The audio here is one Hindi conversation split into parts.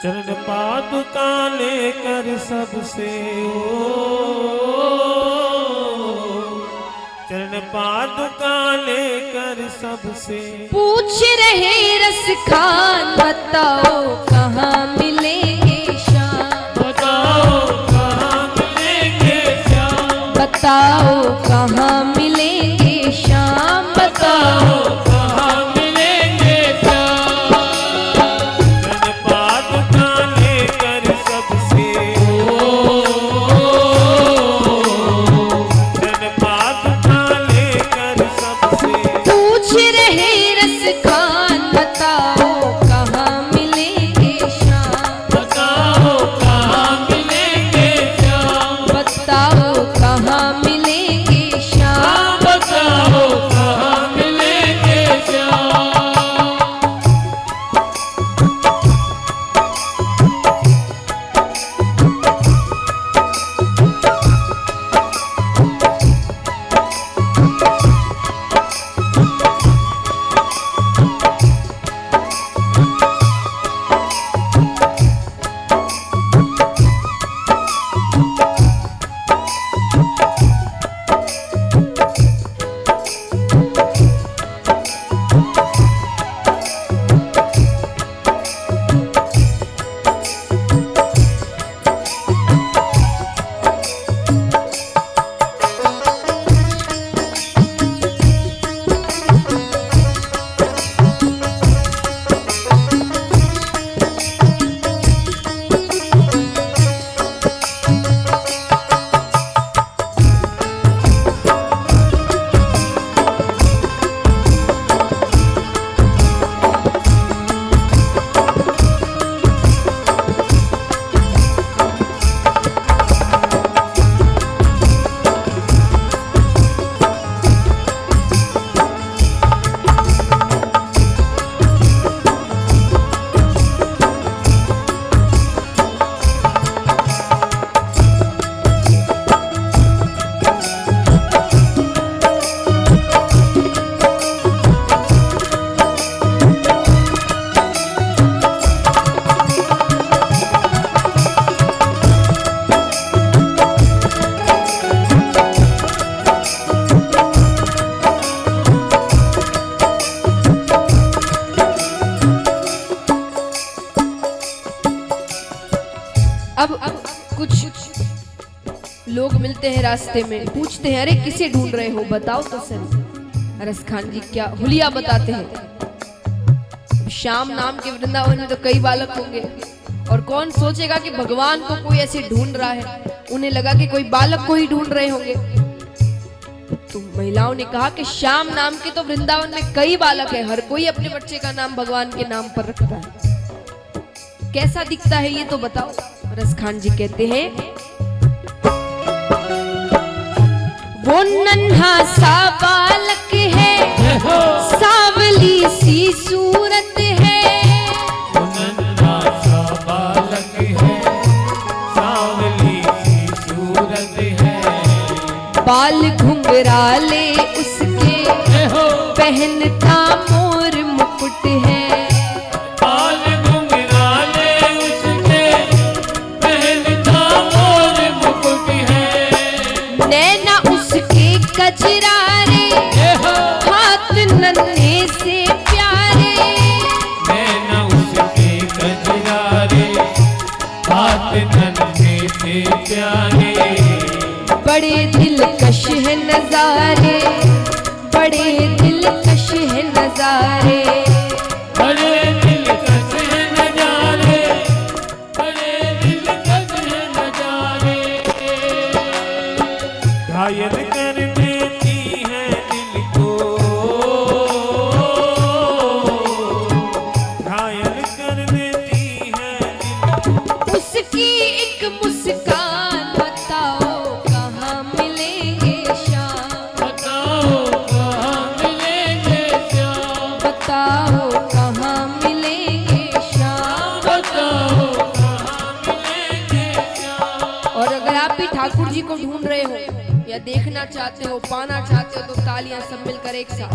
चरण पादुका लेकर सबसे चरण पादुका लेकर सबसे पूछ रहे रस खान, बताओ कहाँ मिलेंगे श्याम, बताओ कहाँ मिलेंगे श्याम, बताओ कहाँ मिलेंगे श्याम, बताओ कहाँ मिलेंगे श्याम। चरण पादुका लेकर सबसे चरण पादुका लेकर सबसे पूछ रहे रस खान, बताओ कहाँ मिलेंगे श्याम, बताओ कहाँ मिलेंगे श्याम, बताओ कहाँ मिलेंगे श्याम। बताओ कहाँ मिलेंगे श्याम। अब कुछ लोग मिलते हैं रास्ते में, पूछते हैं अरे किसे ढूंढ रहे हो, बताओ तो सर। रस खान जी क्या हुलिया बताते हैं। श्याम नाम के वृंदावन में तो कई बालक होंगे, और कौन सोचेगा कि भगवान को कोई ऐसे ढूंढ रहा है। उन्हें लगा कि कोई बालक को ही ढूंढ रहे होंगे। तो महिलाओं ने कहा कि श्याम नाम के तो वृंदावन में कई बालक हैं, हर कोई अपने बच्चे का नाम भगवान के नाम पर रखता है। कैसा दिखता है ये तो बताओ। रस खान जी कहते हैं वो नन्हा सा बालक है, सांवली सी सूरत है, नन्हा सा बालक है, सांवली सी सूरत है, बाल घुंघराले उसके, पहनता मोर मुकुट है, बाल घुंघराले उसके, पहनता मोर मुकुट है, नैना उसके कजरारे, हाथ नन्हे से प्यारे, नैना उसके कजरारे, हाथ नन्हे से प्यारे, बड़े दिलकश है नजारे, बड़े दिलकश है नजारे, बड़े दिलकश है नजारे, बड़े दिलकश है नजारे, घायल कर देती है दिल को, घायल कर देती है दिल को। उसकी एक मुस्कान, बताओ कहाँ मिलेंगे श्याम, बताओ कहाँ मिलेंगे श्याम, बताओ कहाँ मिलेंगे श्याम। बताओ कहाँ मिलेंगे श्याम। और अगर आप भी ठाकुर जी को ढूंढ रहे हो या देखना चाहते हो, पाना चाहते हो, तो तालियां सब मिलकर एक साथ।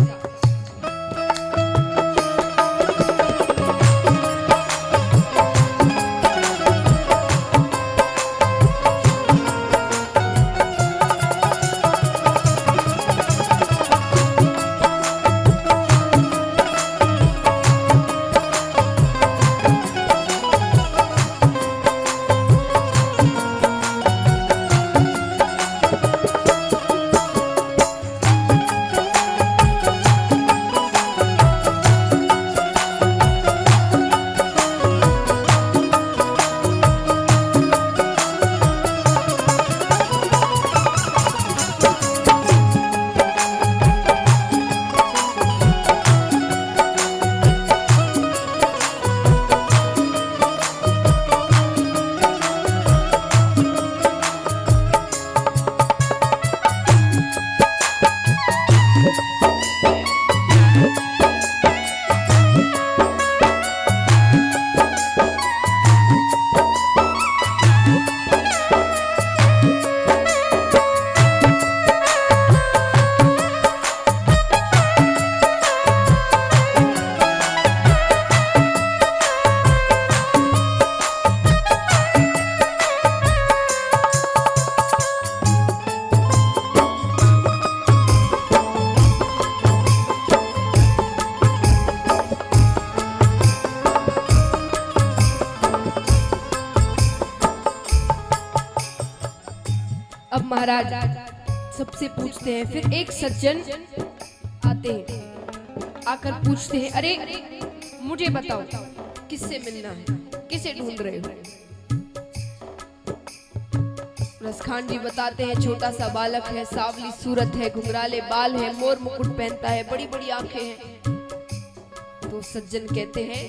महाराज सबसे पूछते हैं। फिर एक सज्जन आते हैं, आकर पूछते हैं, अरे मुझे बताओ किससे मिलना है, किसे ढूंढ रहे हो? रसखान जी बताते हैं, छोटा सा बालक है, सावली सूरत है, घुंघराले बाल है, मोर मुकुट पहनता है, बड़ी बड़ी आंखें हैं। तो सज्जन कहते हैं,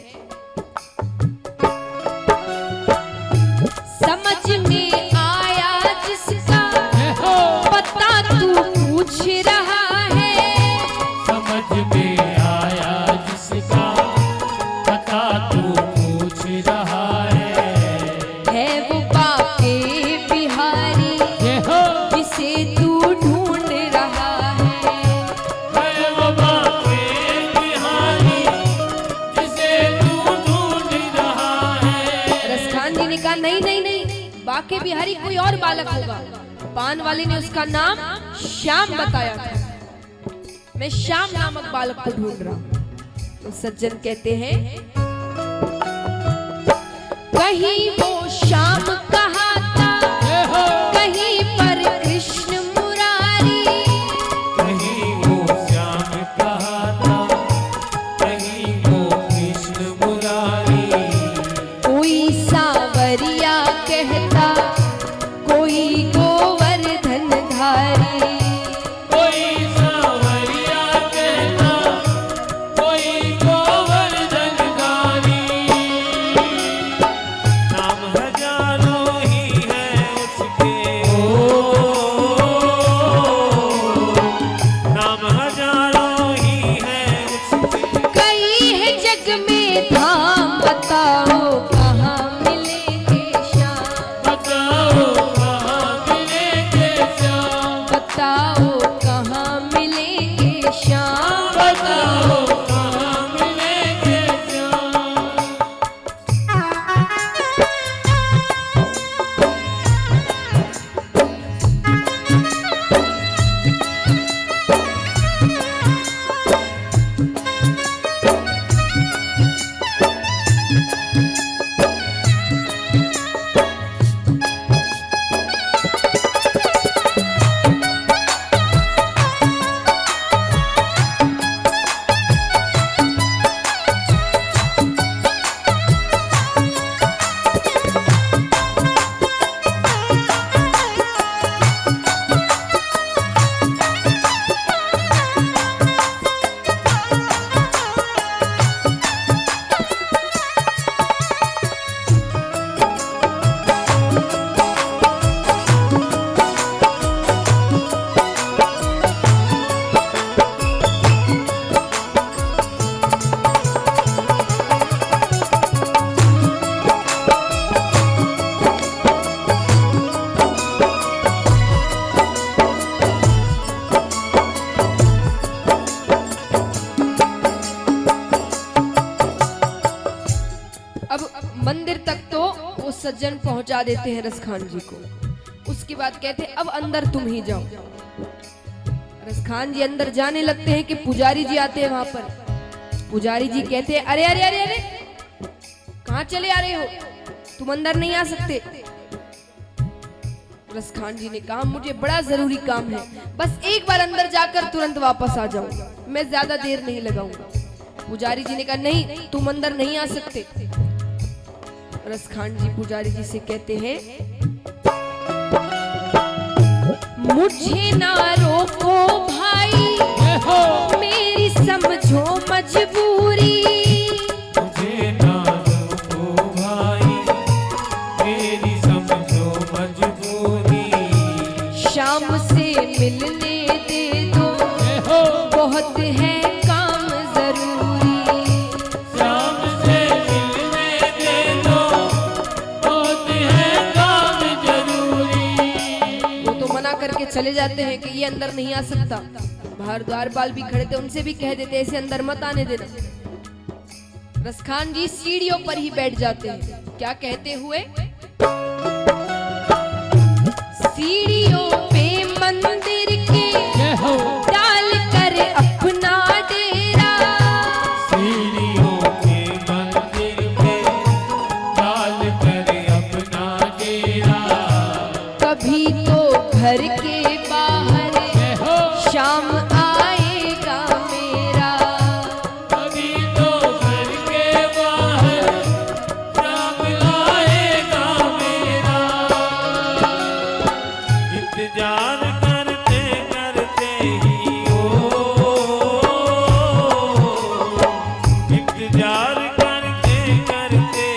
समझ में आया जिसका पता तू पूछ रहा है। समझ में आया जिसका पता तू पूछ रहा है वो बाके बिहारी जिसे तू ढूंढ रहा है वो बाके बिहारी जिसे तू ढूंढ रहा है। रसखान जी ने कहा, नहीं नहीं नहीं, बाके बिहारी कोई और बालक होगा। पान वाले ने उसका नाम श्याम बताया था, मैं श्याम नामक बालक को ढूंढ रहा हूं। तो सज्जन कहते हैं, कहीं वो श्याम कहा था, कहीं पर कृष्ण मुरारी। कहीं वो श्याम कहा था, कहीं वो कृष्ण मुरारी। कोई सावरिया कहता, कोई गोवर्धन धारी। कोई सावरिया कहता, कोई गोवर्धन धारी। नाम हजारों ही है उसके, नाम हजारों ही है उसके। कई है जग में धाम, बताओ कहाँ मिलेंगे श्याम। बताओ कहाँ मिलेंगे श्याम, बताओ कहाँ मिलेंगे श्याम। बताओ कहाँ मिलेंगे श्याम। मंदिर तक तो वो सज्जन पहुंचा देते हैं रसखान जी को। उसके बाद कहते हैं, अब अंदर तुम ही जाओ। रसखान जी अंदर जाने लगते हैं कि पुजारी जी आते हैं वहां पर। पुजारी जी कहते हैं, अरे अरे अरे अरे, कहाँ चले आ रहे हो, तुम अंदर नहीं आ सकते। रसखान जी ने कहा, मुझे बड़ा जरूरी काम है, बस एक बार अंदर जाकर तुरंत वापस आ जाऊंगा, मैं ज्यादा देर नहीं लगाऊंगा। पुजारी जी ने कहा, नहीं तुम अंदर नहीं आ सकते। रसखान जी पुजारी जी से कहते हैं, मुझे ना रोको भाई, मेरी समझो मजबूरी। मुझे ना रोको भाई, मेरी समझो मजबूरी। शाम से मिलने दे दो, बहुत है काम जरूरी। शाम से मिलने दे दो, बहुत है काम जरूरी। वो तो मना करके चले जाते हैं कि ये अंदर नहीं आ सकता। बाहर द्वारपाल भी खड़े थे, उनसे भी कह देते ऐसे अंदर मत आने देना। रसखान जी सीढ़ियों पर ही बैठ जाते हैं, क्या कहते हुए, सीढ़ियों पे मंदिर के डाल कर अपना डेरा। सीढ़ियों के मंदिर पे डाल कर अपना डेरा। कभी तो घर के बाहर शाम आएगा मेरा। अभी तो घर के बाहर शाम आएगा मेरा। इंतजार करते करते ही इंतजार करते करते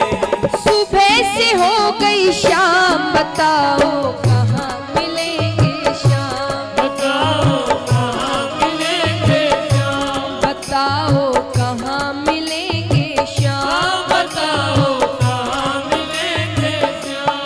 सुबह से हो गई शाम, बताओ कहाँ मिलेंगे शाम। बताओ कहाँ मिलेंगे श्याम। बताओ कहाँ मिलेंगे शाम। बताओ कहाँ मिलेंगे श्याम।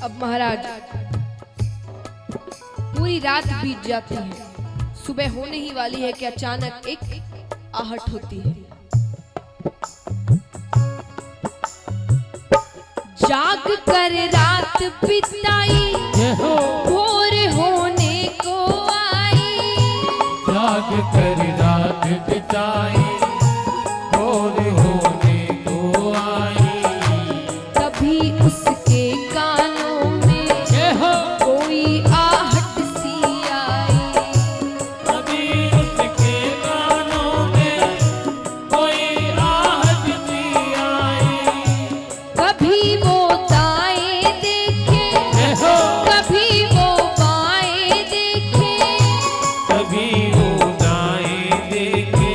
अब महाराज पूरी रात बीत जाती है, सुबह होने ही वाली है कि अचानक एक आहट होती है। जाग कर रात बिताई, भोर होने को आई। जाग कर रात बिताई, भोर होने को आई। तभी उसके कानों में कोई आहट सी आई। अभी उसके कानों में कोई आहट सी आई। कभी वो दाएं देखे, कभी वो बाएं देखे। कभी वो दाएं देखे,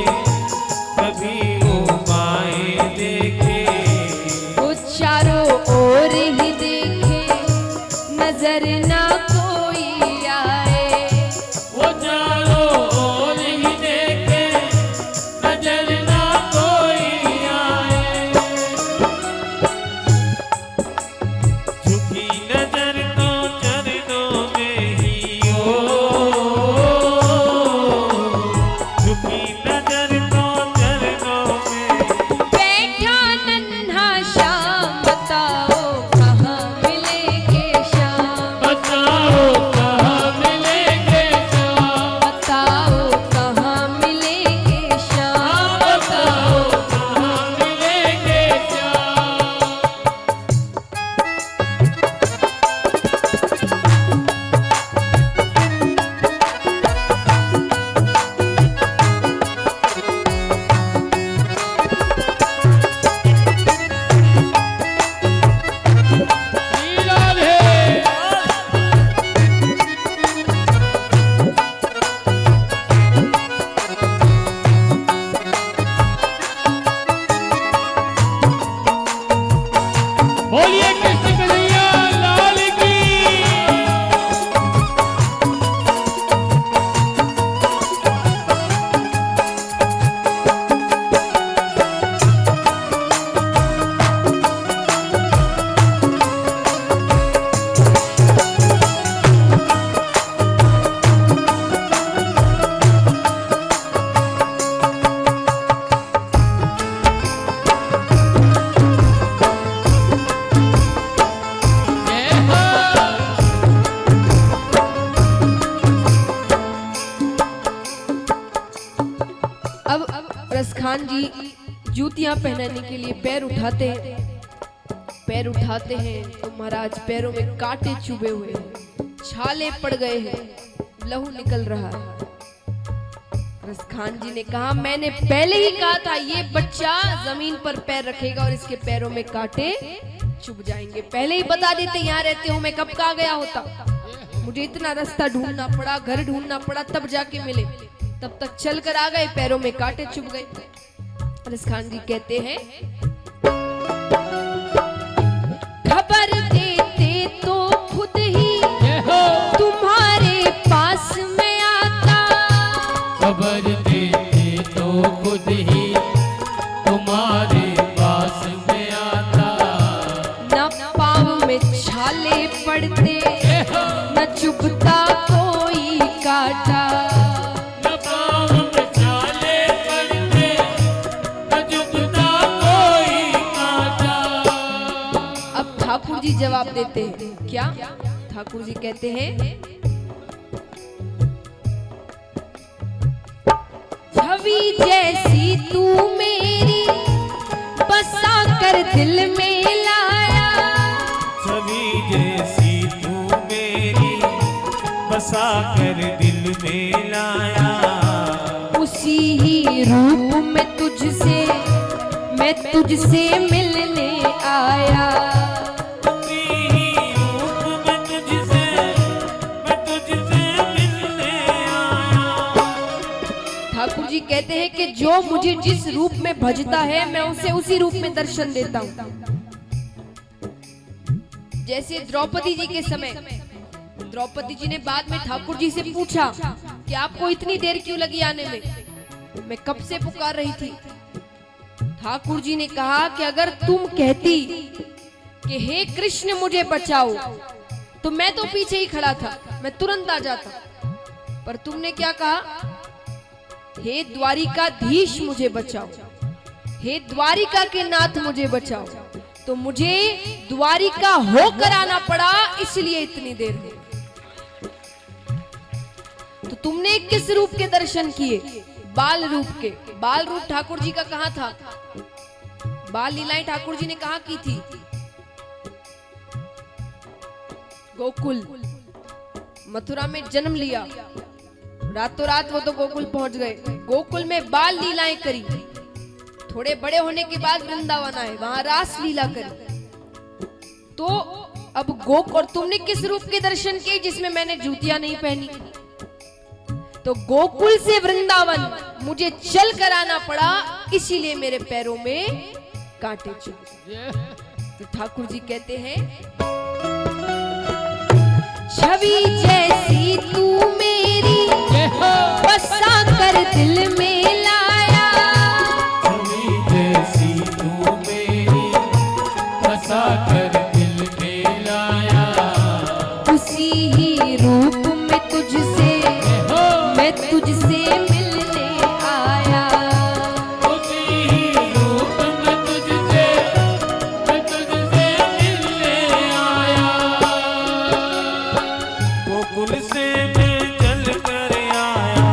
अब रसखान जी जूतियां पहनाने के लिए पैर उठाते हैं। पैर उठाते हैं तो महाराज पैरों में कांटे चुभे हुए हैं, छाले पड़ गए हैं, लहू निकल रहा है। रसखान जी ने कहा मैंने पहले ही कहा था ये बच्चा जमीन पर पैर रखेगा और इसके पैरों में कांटे चुभ जाएंगे। पहले ही बता देते यहाँ रहते हो, मैं कब का गया होता। मुझे इतना रास्ता ढूंढना पड़ा, घर ढूंढना पड़ा, तब जाके मिले। तब तक चल कर आ गए, पैरों में कांटे चुभ गए। रसखान जी कहते हैं खबर देते तो खुद ही तुम्हारे पास में आता, खबर देते तो खुद ही तुम्हारे पास में आता। न पाँव में छाले पड़ते न चुभता कोई काटा, न पाँव में छाले पड़ते न चुभता कोई काटा। अब ठाकुर जी जवाब देते हैं, क्या? ठाकुर जी कहते हैं छवि जैसी तू मेरी बसा कर दिल में लाया, छवि जैसी तू मेरी बसा कर दिल में लाया। उसी ही रूप में तुझसे मैं तुझसे मिलने आया, उसी ही रूप में तुझसे मैं तुझसे मिलने आया। ठाकुर जी कहते हैं कि जो मुझे जिस रूप में भजता है मैं उसे उसी रूप में दर्शन देता हूँ। जैसे द्रौपदी जी के समय द्रौपदी जी ने बाद में ठाकुर जी से पूछा कि आपको इतनी देर क्यों लगी आने में, मैं कब से पुकार रही थी। ठाकुर जी ने कहा कि अगर तुम कहती कि हे कृष्ण मुझे बचाओ तो मैं तो पीछे ही खड़ा था, मैं तुरंत आ जाता। पर तुमने क्या कहा, हे द्वारिकाधीश मुझे बचाओ, हे द्वारिका के नाथ मुझे बचाओ। तो मुझे द्वारिका होकर आना पड़ा, इसलिए इतनी देर हुई। तो तुमने किस रूप के दर्शन किए? बाल रूप के। बाल रूप ठाकुर जी का कहां था? बाल लीलाएं ठाकुर जी ने कहां की थी? गोकुल, मथुरा में जन्म लिया, रातों रात वो तो गोकुल पहुंच गए। गोकुल में बाल लीलाएं करी, थोड़े बड़े होने के बाद वृंदावन आए, वहां रास लीला करी। तो अब और तुमने किस रूप के दर्शन किए जिसमें मैंने जूतियां नहीं पहनी? तो गोकुल से वृंदावन मुझे चल कर आना पड़ा, इसीलिए मेरे पैरों में कांटे चुभे। तो ठाकुर जी कहते हैं छवि जैसी तू मेरी बसा कर दिल में लाया, छवि जैसी तू मेरी बसा कर दिल में लाया। उसी ही रूप में तुझसे मैं तुझसे मिलने आया, उसी ही रूप में तुझसे मैं तुझसे मिलने आया। गोकुल से मैं चल कर आया,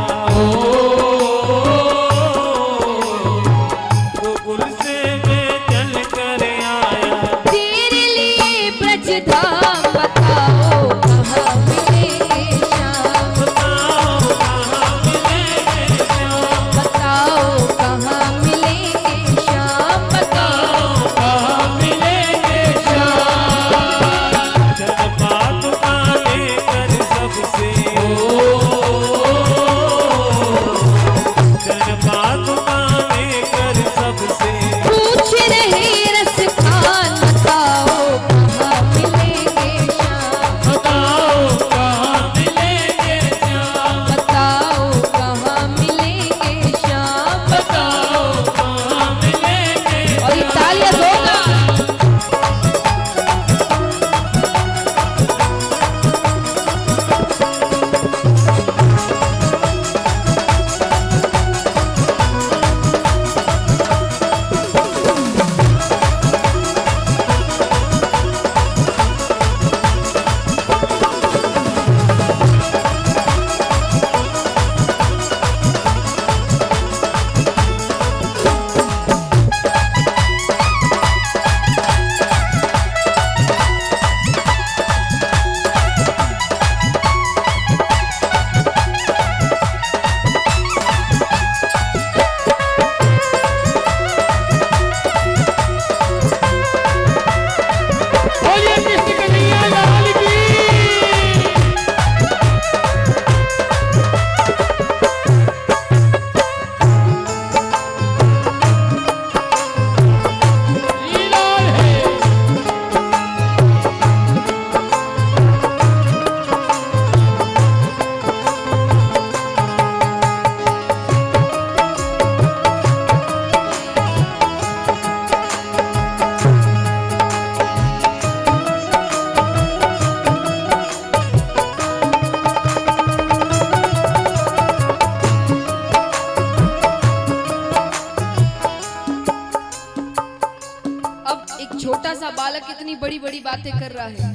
छोटा सा बालक इतनी बड़ी बड़ी बातें कर रहा है।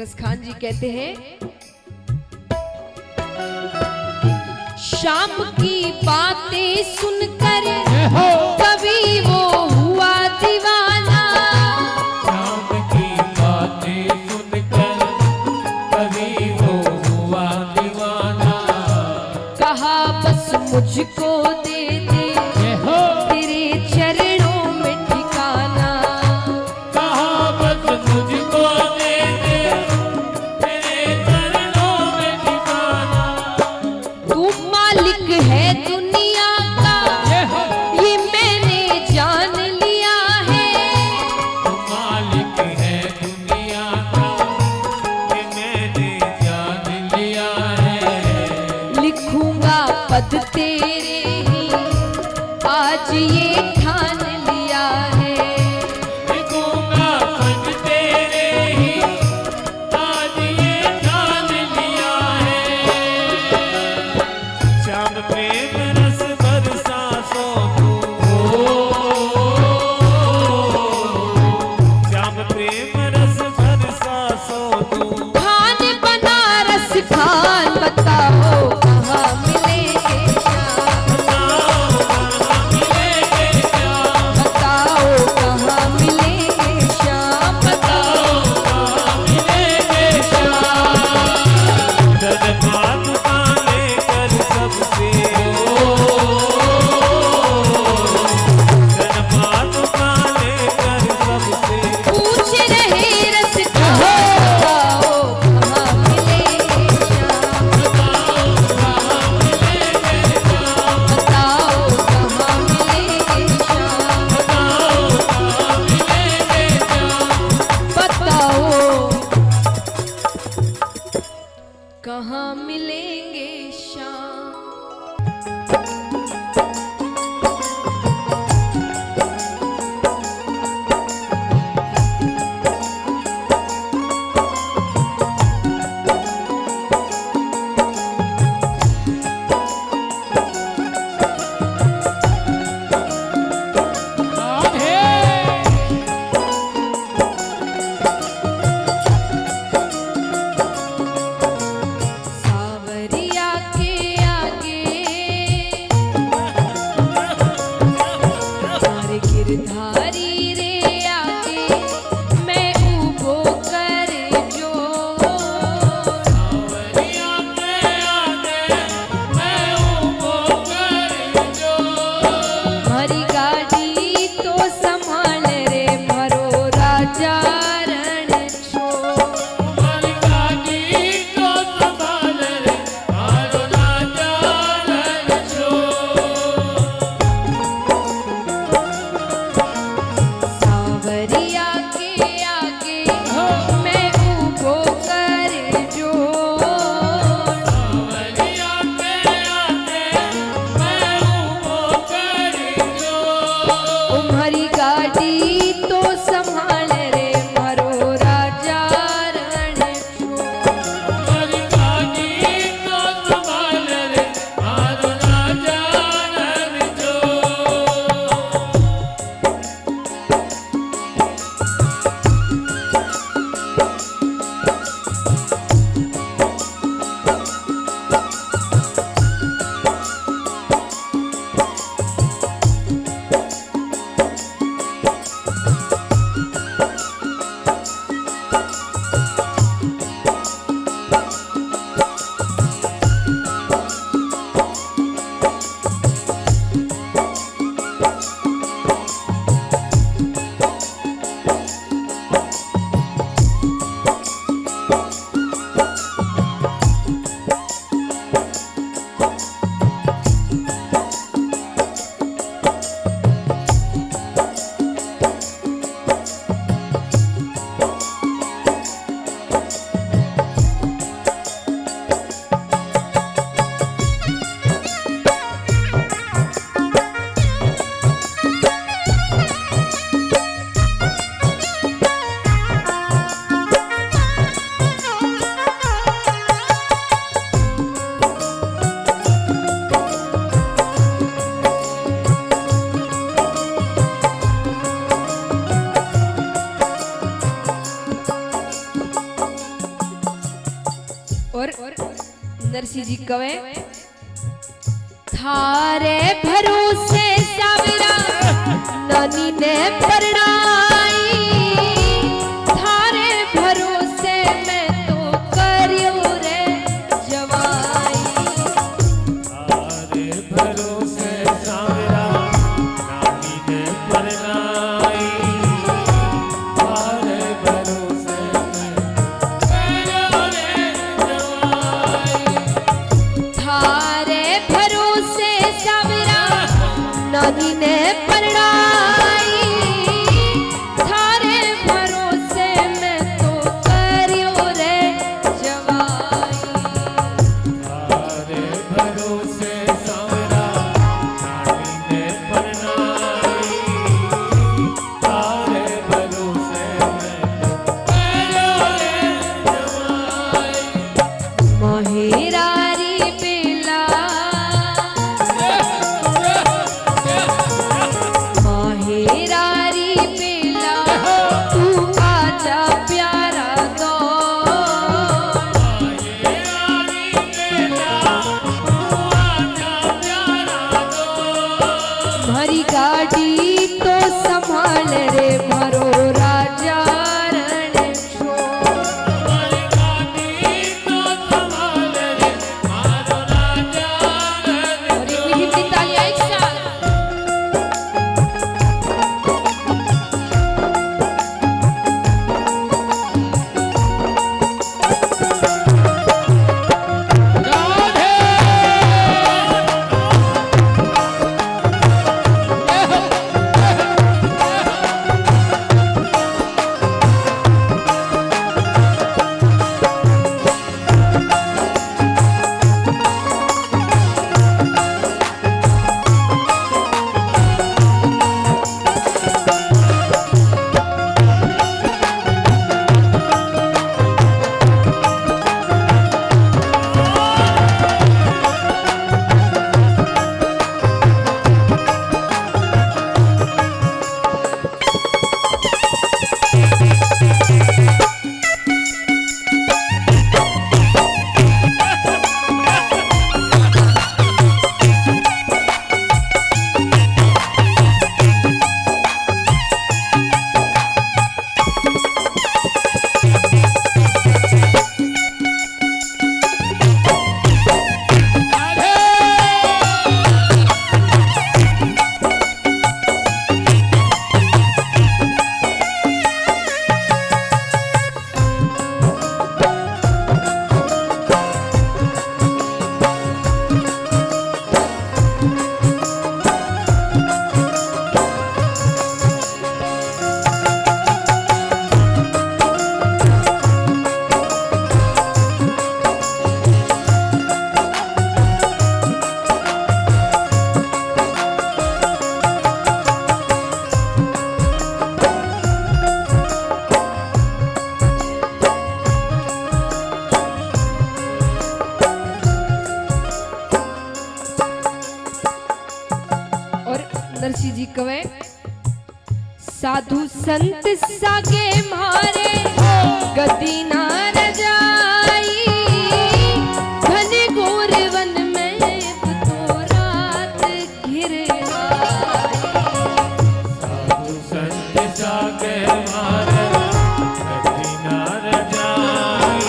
रसखान जी कहते हैं, शाम की बातें सुनकर कभी वो हुआ दीवाना। शाम की बातें सुनकर कभी वो हुआ दीवाना। कहा बस मुझको दे दे तेरे चरणों में ठिकाना। कहा बस मुझको दे दे तेरे चरणों में ठिकाना। तू मालिक है दुनिया का, ये मैंने जान लिया है। तू मालिक है दुनिया का, ये मैंने जान लिया है। लिखूंगा पद तेरे ही, आज ये ठान लिया है। लिखूंगा पद तेरे ही, आज ये ठान लिया है। श्याम प्रेम रस बरसा सो तू, श्याम प्रेम रस बरसा सो तू। खान बनारस खान, बताओ कहाँ मिलेंगे श्याम। बताओ कहाँ मिलेंगे जी कवे थारे भरोसे सावरा नानी ने परणाई, थारे भरोसे मैं तो करियो रे जवाई। थारे भरोसे सावरा नानी ने परनाई, थारे भरोसे मैं करियो रे जवाई। थारे भरोसे सावरा नानी ने परणाई, थारे भरोसे मैं तो करियो रे जवाई। थारे भरोसे सावरा नानी ने परनाई, थारे भरोसे मैं करियो रे जवाई। मोहिरारी बेला मोहिरारी बेला तू आजा प्यारा दौड़। मारी गाड़ी तो संभाल रे मारो राजा रण छोड़। और एक मीठी तालियां एक साथ। नरसिंह जी कवे साधु संत सागे मारे गति ना रजाई, घने घोर वन में तो रात घिर आई। साधु संत सागे मारे गति ना रजाई,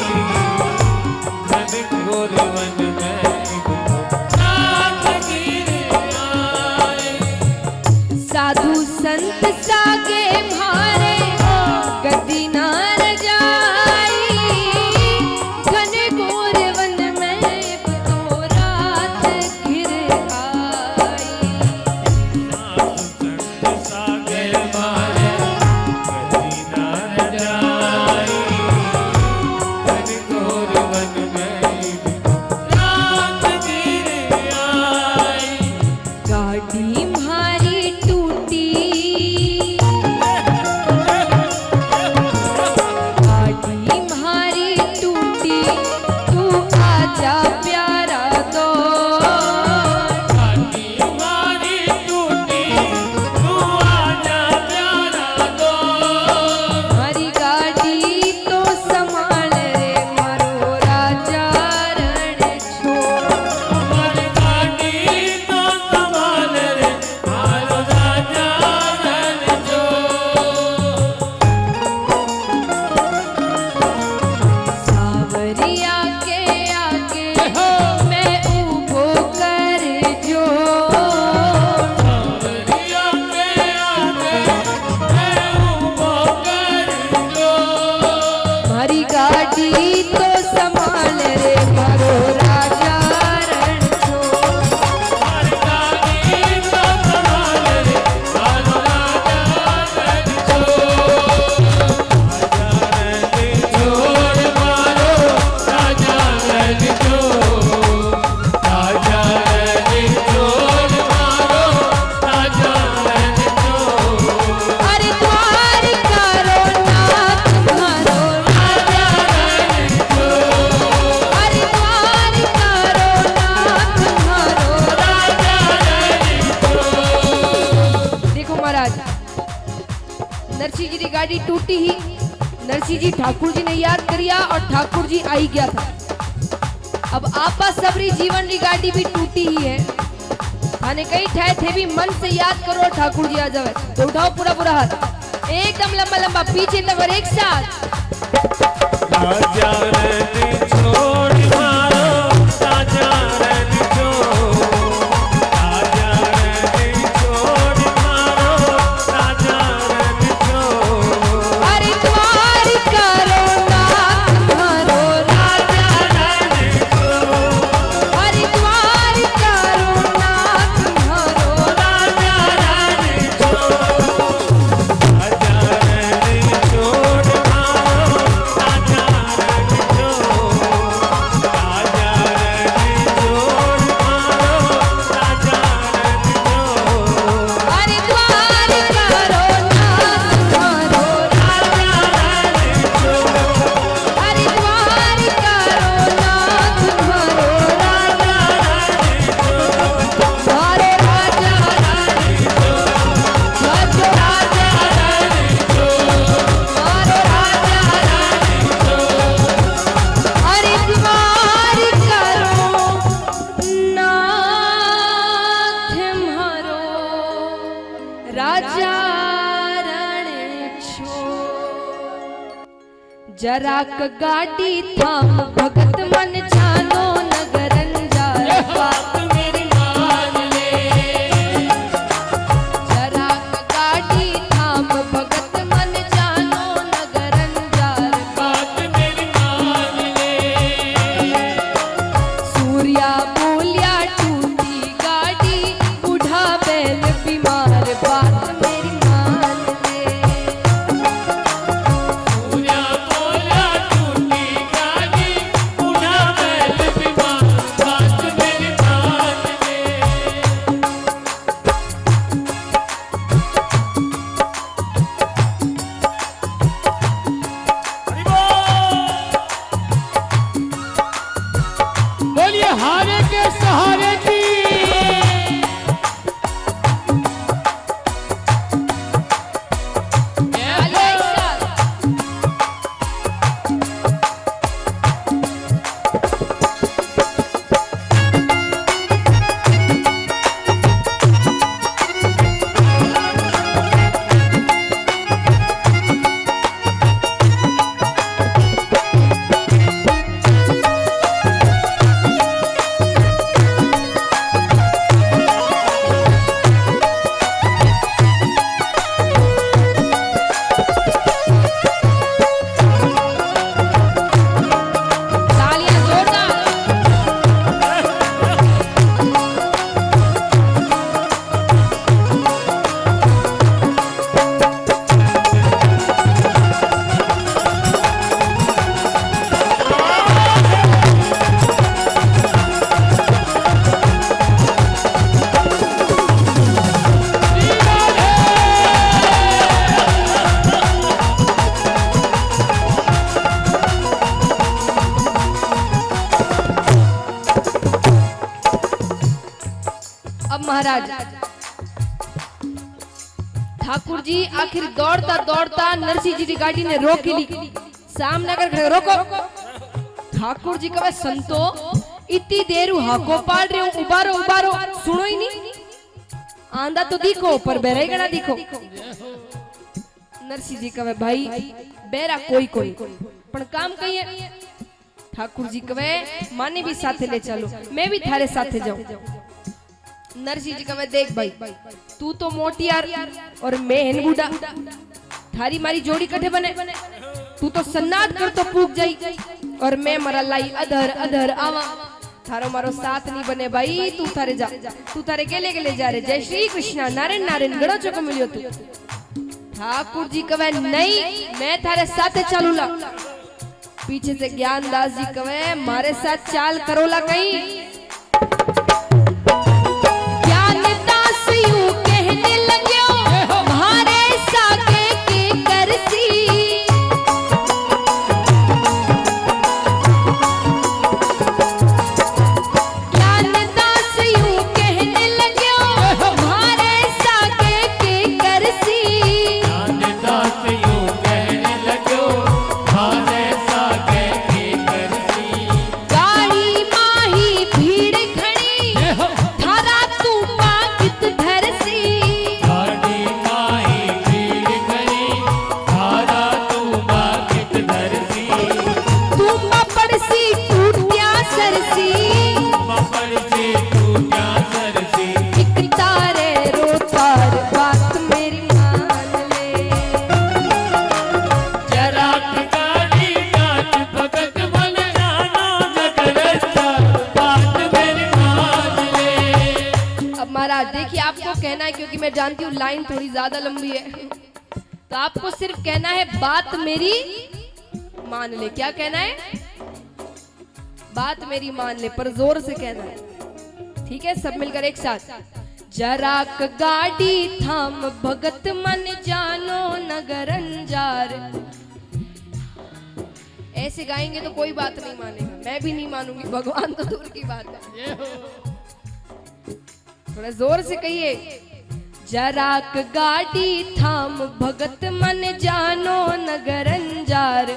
घने घोर वन में तो रात घिर आई। साधु संत सागे मारे गति ना रजाई, घने घोर वन में तो रात घिर आई। साधु संत सागे मारे गति ना रजाई, घने घोर वन में तो रात घिर आई। गाड़ी मारी टूटी, गाड़ी मारी टूटी, तू आजा प्यारा दौड़। गाड़ी मारी टूटी, तू आजा प्यारा दौड़। मारी गाड़ी तो संभाल रे मारो राजा रण छोड़। महाराज नरसिंह जी की गाड़ी टूटी ही नरसिंह जी ठाकुर जी ने याद करिया और ठाकुर जी आई गया था। अब आपा सबरी जीवन की गाड़ी भी टूटी ही है थाने कई ठहर थे भी मन से याद करो ठाकुर जी आ जावे तो उठाओ पूरा पूरा हाथ एकदम लंबा लंबा पीछे तक और एक साथ राजा रन छोड़ मारो राजा रन छोड़ राजा रन छोड़ मारो राजा रन छोड़ हरिद्वार करो नाथ मारो राजा रन छोड़ हरिद्वार करो नाथ मारो राजा रन छोड़ राजा रन छोड़ मारो राजा रन छोड़ राजा रन छोड़ मारो राजा रन छोड़ हरिद्वार करो नाथ मारो राजा रन छोड़ हरिद्वार करो नाथ मारो राजा रन छोड़ मारो राजा भजो राजा मारो राजा हरिद्वार करो नाथ मारो राजा रण छोड़ जराक गाड़ी थाम भगत मन जानो नगरन जाए बात मेरी मान ले जराक गाड़ी थाम भगत मन जानो नगरन जाए बात मेरी मान ले सूर्या बोलिया टूटी गाड़ी बूढ़ा बैल बीमार बात मेरी मान ले पूजा बोला टूटी गाड़ी उड़ा बैल बीमार बात मेरी मान ले हरि बोल बोलिए हारे के सहारे की आलिया एक साथ। तालियां जोरदार अब महाराज ठाकुर जी आखिर दौड़ता दौड़ता नरसिंह जी की गाड़ी ने रोक ली सामने कर खड़े रोको ठाकुर जी कहे संतो इतनी देर हाको पाड़ रहे हो उबारो उबारो सुनो ही नहीं आंदा तो दिखो पर बेरा ही गना दिखो नरसिंह जी कहे भाई बेरा कोई कोई पण काम कही है ठाकुर जी कहे माने भी साथे ले चलो मैं भी थारे साथे जाऊं नरसिंह जी कहे देख भाई तू तो मोटियार और मैं हेन बूढ़ा थारी मारी जोड़ी कठे बने तू तो सन्नाट कर तो पूग जाई और मैं मरा लाई अधर अधर आवा थारो मारो साथ नहीं बने भाई तू थारे जा तू थारे गेले जा रे जय श्री कृष्णा नारायण नारायण गणो चको मिलियो तू ठाकुर जी कहे नहीं मैं थारे साथे चलूला पीछे से ज्ञानदास जी कहे मारे साथ चाल करोला कहीं ज्ञानदास यूं कहने लग्यो मारे साके के करसी ज्ञानदास यूं कहने लग्यो मारे साके के कहना है, क्योंकि मैं जानती हूँ लाइन थोड़ी ज्यादा लंबी है, तो आपको सिर्फ कहना है बात मेरी मान ले। क्या कहना है? बात मेरी मान ले, पर जोर से कहना है, ठीक है? सब मिलकर एक साथ। जराक गाड़ी थाम भगत मन जानो नगर अंजार। ऐसे गाएंगे तो कोई बात नहीं मानेगा, मैं भी नहीं मानूंगी, भगवान तो दूर की बात है। थोड़ा जोर से कहिए। जराक गाड़ी थाम भगत मन जानो नगर अंजार।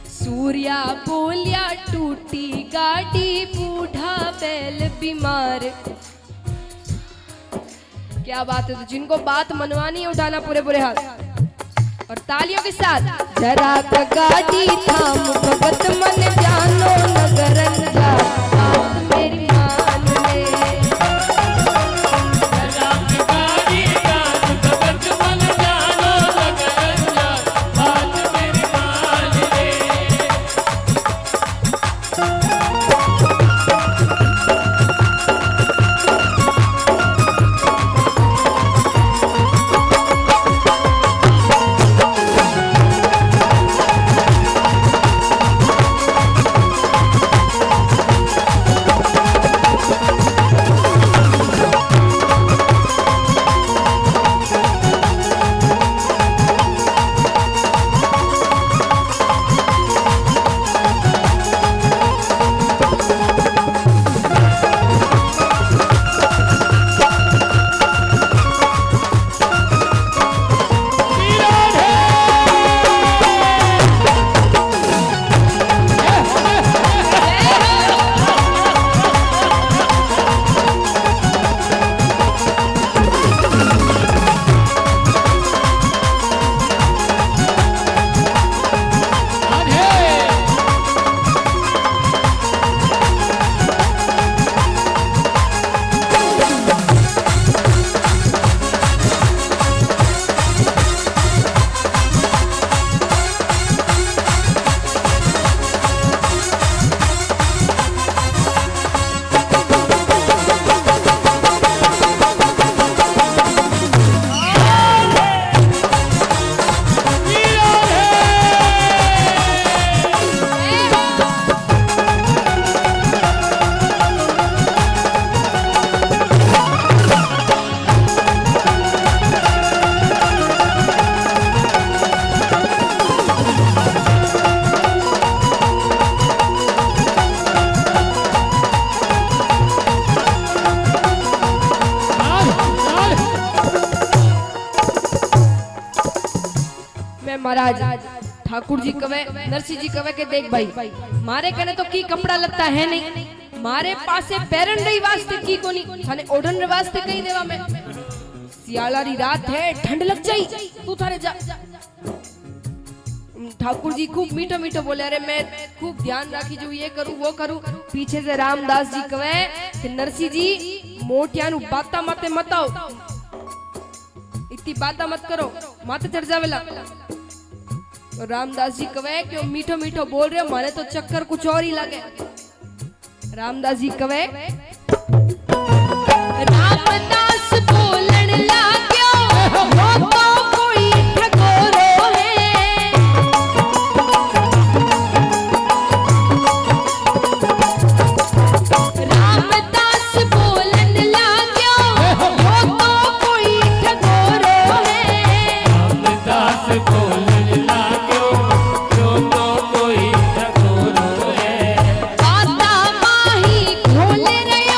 सूर्या बोलिया टूटी गाड़ी बूढ़ा बैल बीमार। क्या बात है? तो जिनको बात मनवानी है उठाना पूरे पूरे हाथ और तालियों के साथ। जराक गाड़ी थाम भगत मन जानो नगर अंजार। बात मेरी मान ले। जराक गाड़ी थाम भगत मन जानो नगर अंजार। बात मेरी मान ले। महाराज ठाकुर जी कवे नरसिंह जी कवे के देख भाई मारे कने तो की कपड़ा लगता है नहीं, मारे पासे पैरन रही वास्ते की कोनी थाने ओढ़न रे वास्ते कहीं देवा में। सियालारी रात है, ठंड लग जाई, तू थारे जा। ठाकुर जी खूब मीठो मीठो बोले, अरे मैं खूब ध्यान राखी जो ये करूं वो करूं। पीछे से रामदास जी कवे कि नरसिंह जी मोटिया नु बाता माते मत आओ, इतनी बाता मत करो, माते चढ़ जावेला। तो रामदास जी कवे क्यों मीठो मीठो बोल रहे हो, माने तो चक्कर कुछ और ही लगे। रामदास जी कवे रामदास बोलन लाग्यो वो तो कोई ठगोरो है। रामदास बोलन लाग्यो वो तो कोई ठगोरो है। रामदास बोलन लाग्यो वो तो कोई ठगोरो है। बाता माही खोल रहे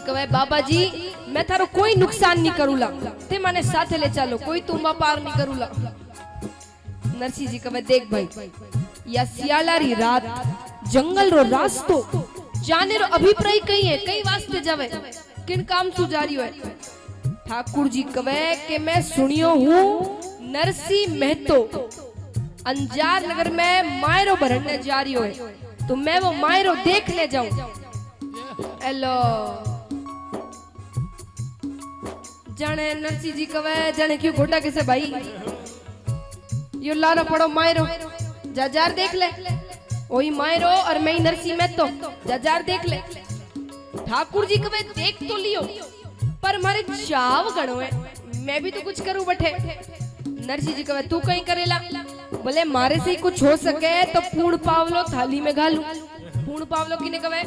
कहे बाबा जी मैं थारो कोई नुकसान नहीं करूला, ते माने साथे ले चालो, कोई तुम व्यापार नहीं करूला। नरसिंह जी कहे देख भाई, या सियालारी रात जंगल रो रास्तो जाने रो अभिप्राय कई है, कई वास्ते जावे, किन काम सु जा रही है। ठाकुर जी कहे कि मैं सुनियो हूँ नरसिंह महतो अंजार नगर में मायरो भरने जा रही है, तो मैं वो मायरो देखने जाऊं। हेलो जाने नरसिंह जी कवे जाने क्यों घोटा कैसे भाई, यो लारो पड़ो मायरो जाजार देख ले, वही मायरो और मैं नरसिंह में तो जाजार देख ले। ठाकुर जी कवे देख तो लियो, पर मारे चाव गणो है, मैं भी तो कुछ करूं बठे। नरसिंह जी कवे तू कहीं करेला, बोले मारे से ही कुछ हो सके तो पूर्ण पावलो थाली में घालू। पूर्ण पावलो किने कवे,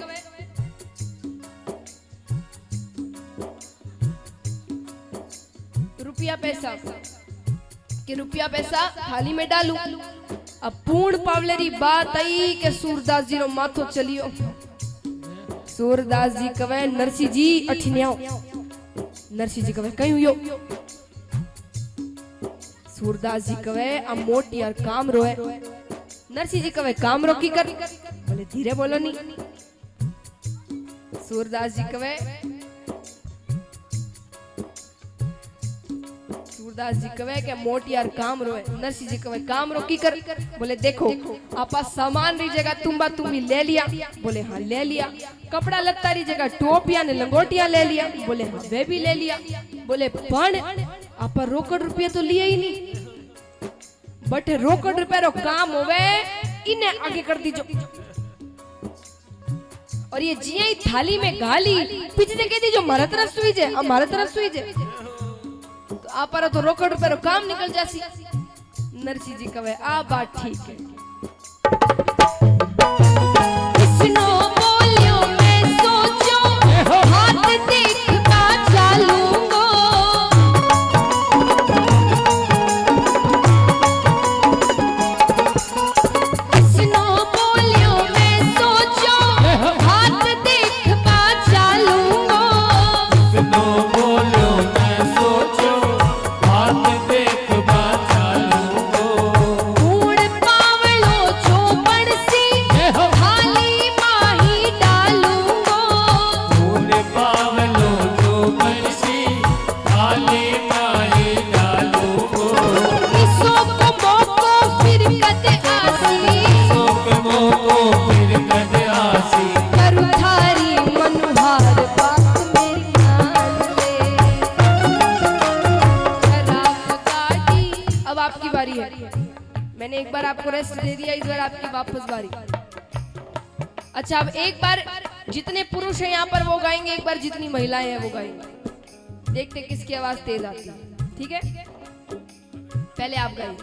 रुपया पैसा, कि रुपया पैसा थाली में डालू। अब पूर्ण पावलेरी बात आई कि सूरदास जी रो माथो चलियो। सूरदास जी कवे नरसिंह जी अठिने आओ। नरसिंह जी कवे कहीं हुयो। सूरदास जी कवे आ मोटी यार काम रोए। नरसिंह जी कवे काम रो की कर, बोले धीरे बोलो नी। सूरदास जी कवे, सूरदास जी कवे के मोटी यार काम रोए। नरसिंह जी कवे काम रो की कर, बोले देखो आपा सामान री जगह तुम्बा तुम्बी ले लिया, बोले हाँ ले लिया। कपड़ा लत्ता री जगह टोपिया ने लंगोटिया ले लिया, बोले हाँ वे भी ले लिया। बोले पण आपा रोकड़ रुपया तो लिया ही नहीं, बट रोकड़ रुपया रो काम होवे इन्हें आगे कर दीजो। और ये जिया ही थाली में गाली पीछे से कह दीजो मारा तरफ सुई जे, हमारा तरफ सुई जे, तो आपा तो रोकड़ रुपया रो काम निकल जासी। नरसिंह जी कहे आ बात ठीक है। कृष्णो बोलियो मैं सोचो हाथ देखता चालूंगो। कृष्णो बोलियो मैं सोचो हाथ देखता चालूंगो। कृष्णो बोलो मैं सोचो हाथ देखता चालूंगो। पूर्ण पावलो चौपड़ सी थाली माही डालूंगो। पूर्ण पावलो जो बरसी थाली माही डालूंगो। इसो को मोको फिर कद आसी, शोक मोको फिर कद आसी। करू थारी मनोहार बात मेरी मान ले। शराब गाड़ी, अब आपकी बारी है। मैंने एक बार आपको रेस्ट दे दिया, इस बार आपकी वापस बारी। अच्छा अब एक बार जितने पुरुष हैं यहाँ पर वो गाएंगे, एक बार जितनी महिलाएं हैं वो गाएंगे। देखते किसकी आवाज तेज आती है, ठीक है? पहले आप गाइए।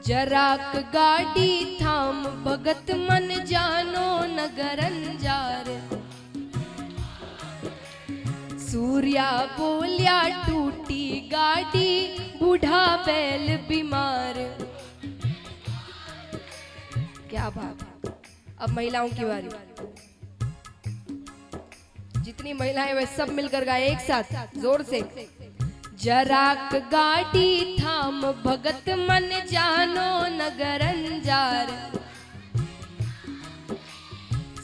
जराक गाड़ी थाम भगत मन जानो नगर अंजार। सूर्या बोलिया टूटी गाड़ी बूढ़ा बैल बीमार। क्या बात। अब महिलाओं की बारी। जितनी महिलाएं वे सब मिलकर गाए एक साथ जोर से। जराक गाड़ी थाम भगत मन जानो नगर अंजार।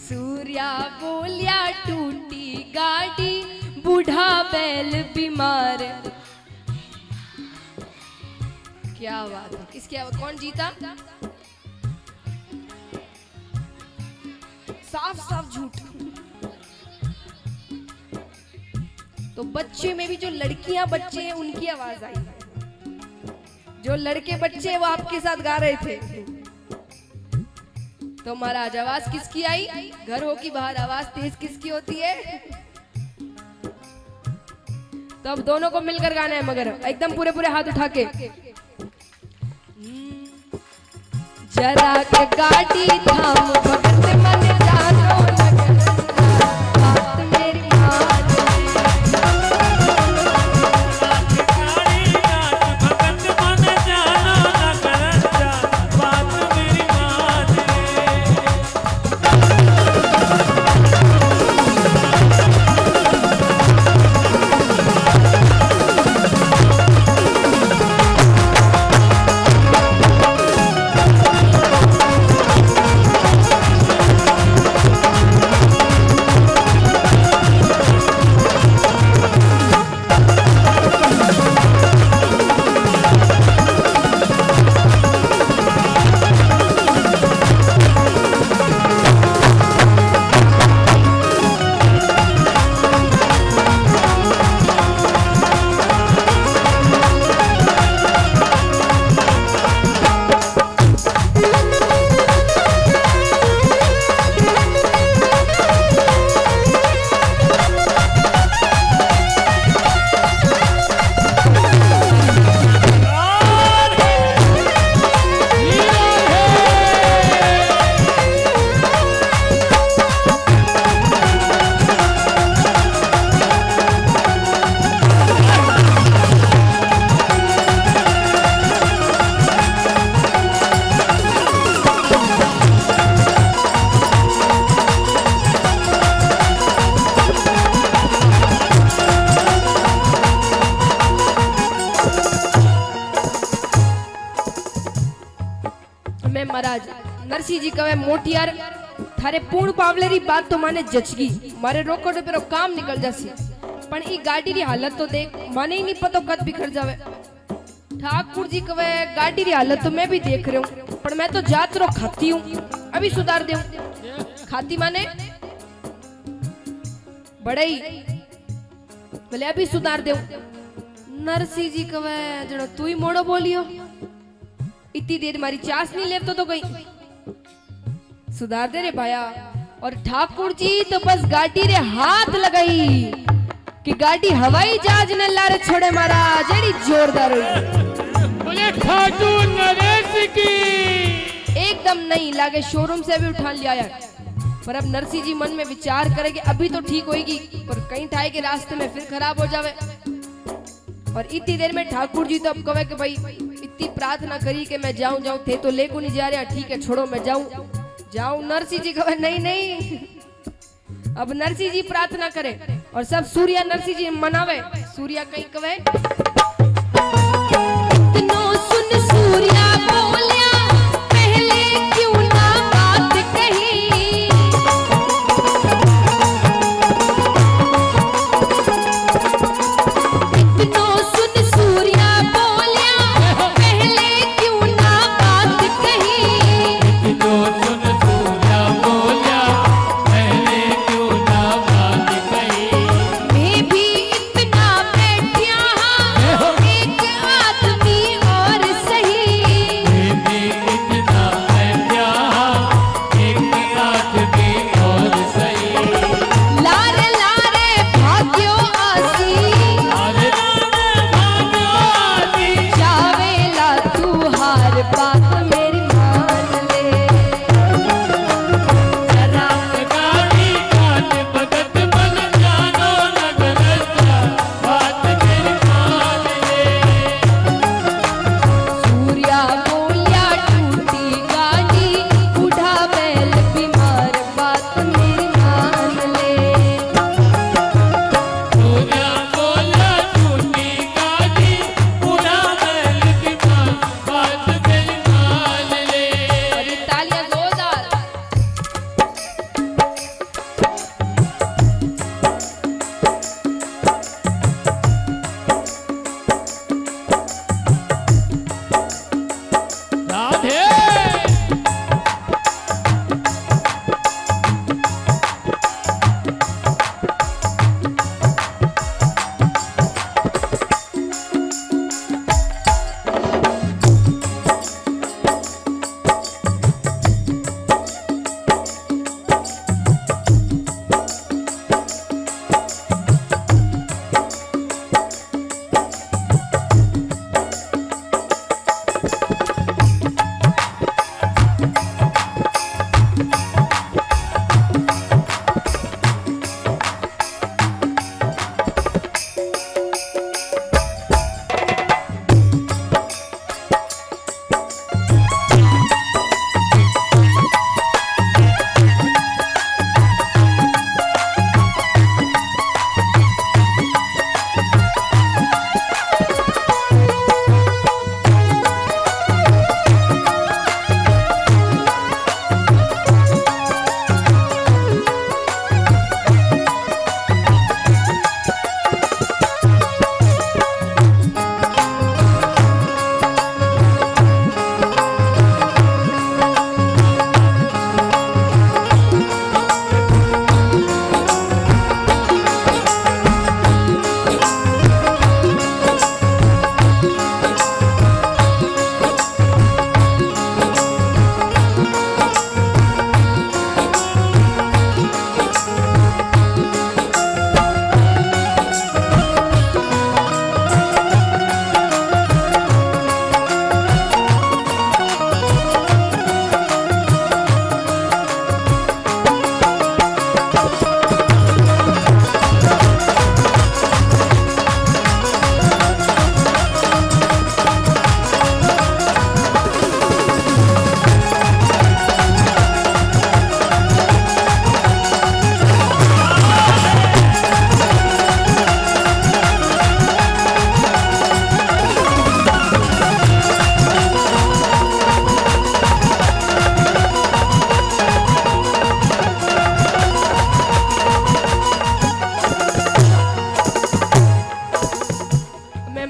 सूर्या बोलिया टूटी गाड़ी बूढ़ा बैल बीमार। क्या बात है। किसकी आवाज, कौन जीता? साफ साफ झूठ। तो बच्चे में भी जो लड़कियां बच्चे हैं उनकी आवाज आई है, जो लड़के बच्चे हैं वो आपके साथ गा रहे थे। तो महाराज आवाज किसकी आई? घर हो कि बाहर आवाज तेज किसकी होती है? तो अब दोनों को मिलकर गाना है, मगर एकदम पूरे पूरे हाथ उठा के। जरा के गाड़ी थाम भगत मन जानो नगर अंजार। बात मेरी मान ले। भगत मन जानो नगर अंजार। बात मेरी मान ले। महाराज नरसिंह जी कहे मोटियार थारे पूर्ण पावलेरी बात तो माने जचगी मारे रोकड़े पे काम निकल जासी पण ई गाड़ी री हालत तो देख माने ही नहीं पतो कद बिखर जावे। ठाकुर जी कहे गाड़ी री हालत तो मैं भी देख रहा हूँ पर मैं तो जात रो खाती हूँ अभी सुधार दे। खाती माने बड़ई बोले अभी सुधार दे। नरसिंह जी कहे जड़ो तू ही मोड़ो बोलियो इतनी देर मारी चास नहीं लेवतो तो गई सुधार दे रे भाया। और ठाकुर जी तो बस गाड़ी रे हाथ लगाई कि गाड़ी हवाई जहाज ने लारे छोड़े मारा जेड़ी जोरदार हुई। बोले खाटू नरेश की एकदम नहीं लागे शोरूम से भी उठा लिया यार। पर अब नरसिंह जी मन में विचार करेंगे अभी तो ठीक होगी पर कहीं ठाए के रास्ते में फिर खराब हो जावे। और इतनी देर में ठाकुर जी तो अब कहे कि भाई इतनी प्रार्थना करी कि मैं जाऊं जाऊं थे तो लेको नहीं जा रहा ठीक है छोड़ो मैं जाऊं। नरसिंह जी कहे नहीं नहीं। अब नरसिंह जी प्रार्थना करे और सब सूर्या नरसिंह जी मनावे। सूर्या कहीं कहे इतनो सुन सूर्या बोलिया पहले क्यों ना बात कही। इतनो सुन सूर्या बोलिया पहले क्यों ना बात कही। तो सुन सूर्या बोलिया पहले क्यों ना बात कही। मैं भी इतना बैठिया हाँ एक आदमी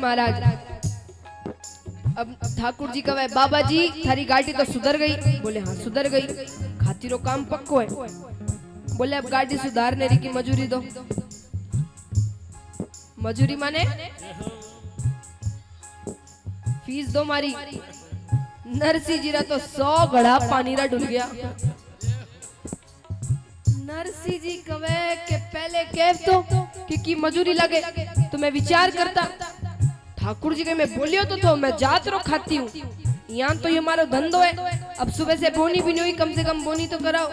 महाराज। अब ठाकुर जी कहे बाबा जी थारी गाड़ी तो सुधर गई। बोले हाँ सुधर गई, खातिरो काम पक्को है। बोले अब गाड़ी सुधारने री की मजूरी दो। मजूरी माने फीस दो मारी। नरसी जीरा तो 100 घड़ा पानी रा डुल गया। नरसी जी कहे के पहले कह तो कि मजूरी लगे तो मैं विचार करता। ठाकुर जी के मैं बोलियो तो मैं जात रो खाती हूँ, यहाँ तो ये हमारा धंधो है। अब सुबह से बोनी भी नहीं हुई, कम से कम बोनी तो कराओ।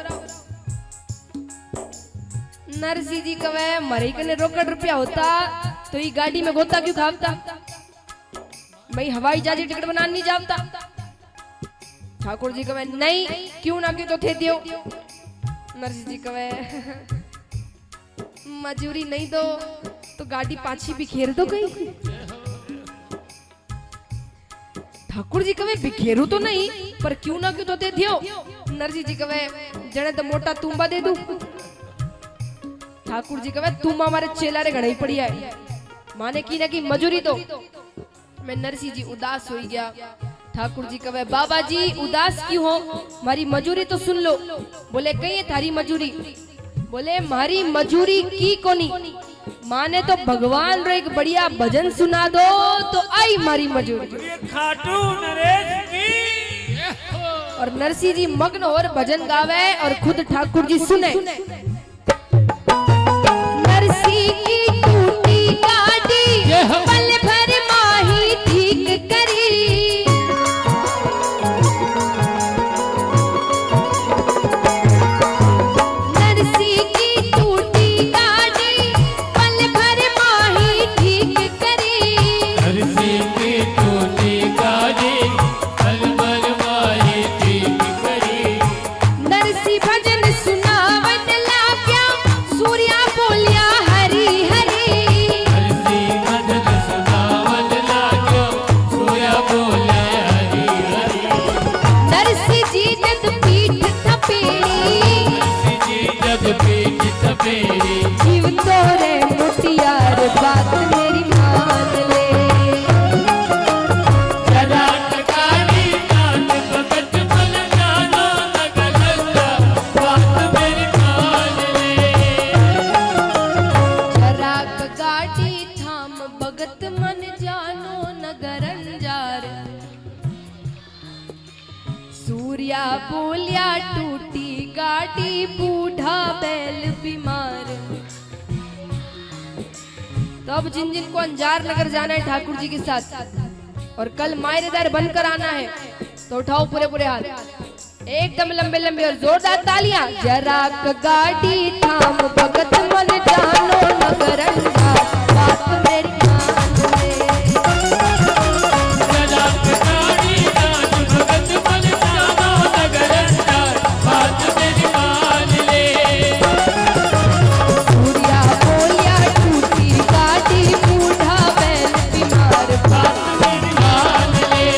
नरसी जी कहे मरे कने रोकड़ रुपया होता तो ये गाड़ी में गोता क्यों खावता, मैं हवाई जहाज टिकट बनाने नहीं जाता। ठाकुर जी कहे नहीं क्यों ना क्यों तो थे दियो। नरसी जी कहे मजूरी नहीं दो तो गाड़ी पाछी बिखेर दो कहीं। ठाकुर जी कहे बिखेरू तो नहीं पर क्यों ना क्यों तो दे दियो। नरसी जी कहे जने तो मोटा तुम्बा दे दूं। ठाकुर जी कहे तुम हमारे चेला रे घड़ाई पड़ी है, माने की ना की मजूरी दो। मैं नरसी जी उदास हो गया। ठाकुर जी कहे बाबा जी उदास क्यों हो, मारी मजूरी तो सुन लो। बोले कहीं है थारी मजूरी। बोले मारी मजूरी की कोनी, माने तो भगवान रो एक बढ़िया भजन सुना दो तो आई मारी मजूरी। खाटू नरेश की। और नरसी जी मग्न और भजन गावे और खुद ठाकुर जी सुने। नरसी की टूटी गाड़ी पल भर माही ठीक करी। नरसी की टूटी गाड़ी पल भर माही ठीक करी। नरसी की टूटी गाड़ी पल भर माही ठीक करी। नरसी भजन सुनावन लाग्या, सूर्या बोलिया हरी हरी। नरसी भजन सुनावन लाग्यो, सूर्या बोले हरी हरी। नरसी जी जद पीठ थपेड़ी, नरसी जी जब पीठ थपेड़ी। जीव तोरे मुटियार बात मेरी मान ले। जरा टकारी नाथ भगत मन जानो नगर रंगा, बात मेरी मान ले। जराक गाड़ी थाम भगत मन जानो नगर अंजार। सूर्या बोलिया टूटी गाड़ी बूढ़ा बैल बीमार। तो अब जिन जिन को अंजार नगर जाना है ठाकुर जी के साथ और कल मायरेदार बनकर आना है तो उठाओ पूरे पूरे हाथ एकदम लंबे लंबे और जोरदार तालियां। जराक गाड़ी थाम भगत मन जानो नगर अंजार, बात मेरी मान ले। जरा टकारी नाथ भगत मन जानो नगर अंजार, बात मेरी मान ले। सूर्या बोलिया टूटी गाड़ी बूढ़ा बैल बीमार। बात मेरी मान ले।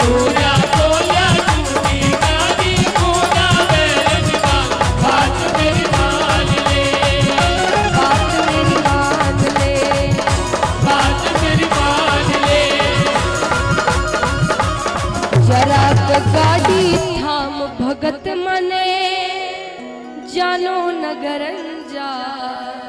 सूर्या बोलिया टूटी गाड़ी बूढ़ा बैल बीमार, बात मेरी मान ले। बात मेरी मान ले। बात मेरी मान ले। जराक गाड़ी थाम भगत मने जानो नगर अंजार।